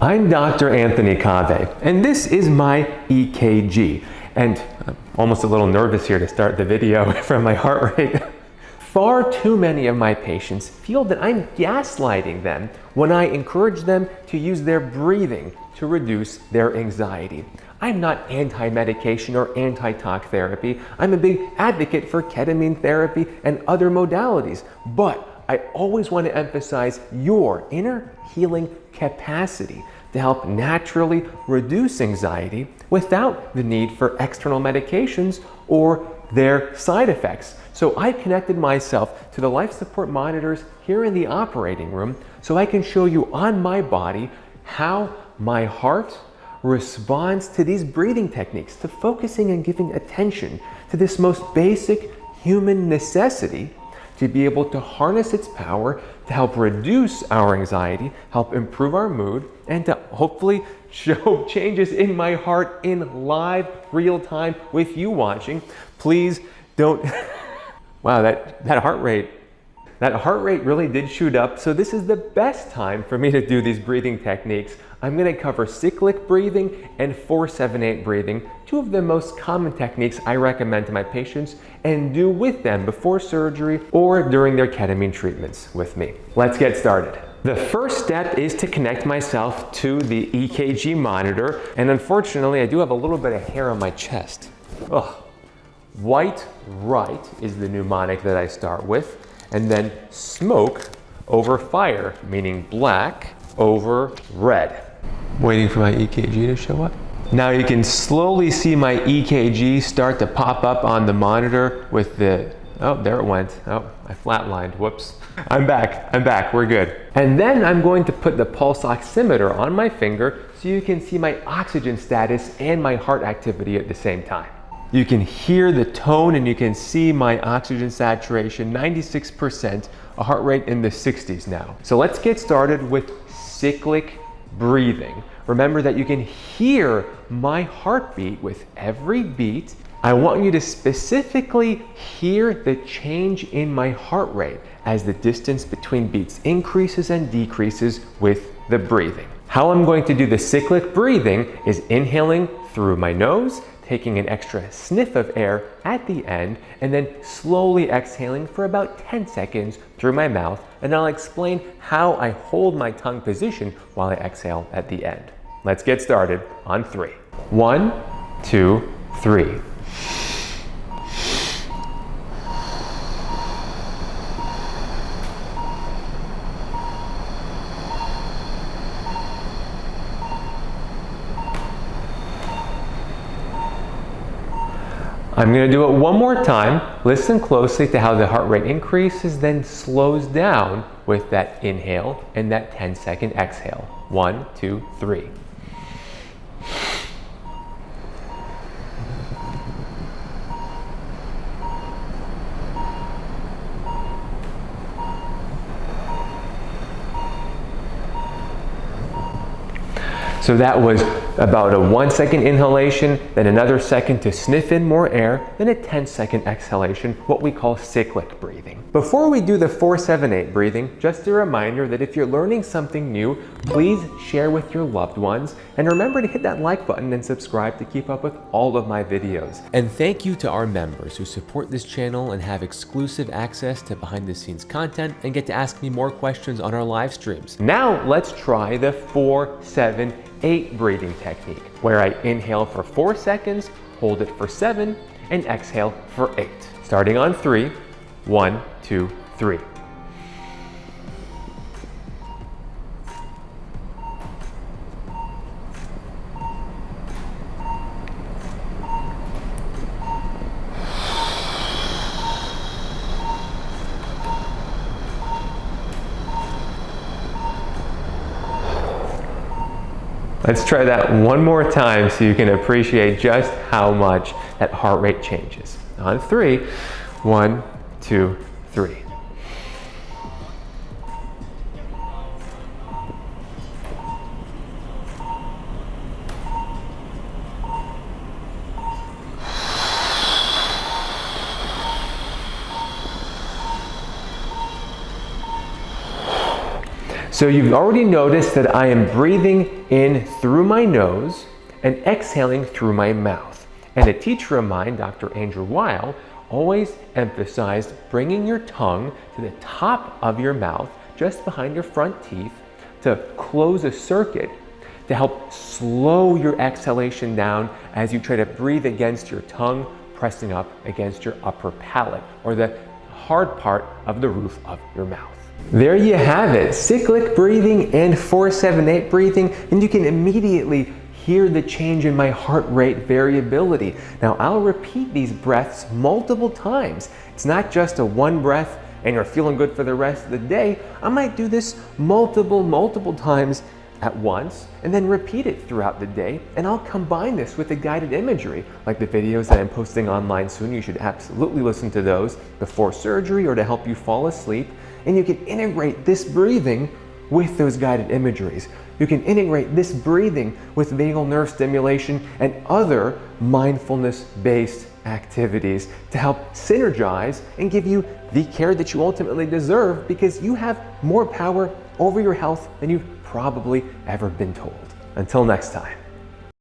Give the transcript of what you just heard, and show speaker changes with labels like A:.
A: I'm Dr. Anthony Cave, and this is my EKG. And I'm almost a little nervous here to start the video from my heart rate. Far too many of my patients feel that I'm gaslighting them when I encourage them to use their breathing to reduce their anxiety. I'm not anti-medication or anti-talk therapy. I'm a big advocate for ketamine therapy and other modalities, but I always want to emphasize your inner healing capacity to help naturally reduce anxiety without the need for external medications or their side effects. So I connected myself to the life support monitors here in the operating room so I can show you on my body how my heart responds to these breathing techniques, to focusing and giving attention to this most basic human necessity to be able to harness its power to help reduce our anxiety, help improve our mood, and to hopefully show changes in my heart in live, real time with you watching. Please don't, wow, that heart rate really did shoot up. So this is the best time for me to do these breathing techniques. I'm going to cover cyclic breathing and 4-7-8 breathing, two of the most common techniques I recommend to my patients and do with them before surgery or during their ketamine treatments with me. Let's get started. The first step is to connect myself to the EKG monitor, and unfortunately I do have a little bit of hair on my chest. Ugh. White right is the mnemonic that I start with, and then smoke over fire, meaning black over red. Waiting for my EKG to show up. Now you can slowly see my EKG start to pop up on the monitor with the, oh, there it went. Oh, I flatlined, whoops. I'm back, we're good. And then I'm going to put the pulse oximeter on my finger so you can see my oxygen status and my heart activity at the same time. You can hear the tone and you can see my oxygen saturation, 96%, a heart rate in the 60s now. So let's get started with cyclic breathing. Remember that you can hear my heartbeat with every beat. I want you to specifically hear the change in my heart rate as the distance between beats increases and decreases with the breathing. How I'm going to do the cyclic breathing is inhaling through my nose, taking an extra sniff of air at the end, and then slowly exhaling for about 10 seconds through my mouth, and I'll explain how I hold my tongue position while I exhale at the end. Let's get started on 3. 1, 2, 3. I'm going to do it one more time. Listen closely to how the heart rate increases, then slows down with that inhale and that 10-second exhale. 1, 2, 3. So that was about a 1-second inhalation, then another second to sniff in more air, then a 10-second exhalation, what we call cyclic breathing. Before we do the 4-7-8 breathing, just a reminder that if you're learning something new, please share with your loved ones, and remember to hit that like button and subscribe to keep up with all of my videos. And thank you to our members who support this channel and have exclusive access to behind the scenes content and get to ask me more questions on our live streams. Now let's try the 4-7-8 breathing technique, where I inhale for 4 seconds, hold it for 7, and exhale for 8. Starting on 3, 1, 2, 3. Let's try that one more time so you can appreciate just how much that heart rate changes. On 3, 1, 2, 3. So you've already noticed that I am breathing in through my nose and exhaling through my mouth. And a teacher of mine, Dr. Andrew Weil, always emphasized bringing your tongue to the top of your mouth, just behind your front teeth, to close a circuit to help slow your exhalation down as you try to breathe against your tongue, pressing up against your upper palate, or the hard part of the roof of your mouth. There you have it, cyclic breathing and 4-7-8 breathing, and you can immediately hear the change in my heart rate variability. Now I'll repeat these breaths multiple times. It's not just a one breath and you're feeling good for the rest of the day. I might do this multiple times at once and then repeat it throughout the day, and I'll combine this with the guided imagery, like the videos that I'm posting online soon. You should absolutely listen to those before surgery or to help you fall asleep, and you can integrate this breathing with those guided imageries. You can integrate this breathing with vagal nerve stimulation and other mindfulness-based activities to help synergize and give you the care that you ultimately deserve, because you have more power over your health than you've probably ever been told. Until next time.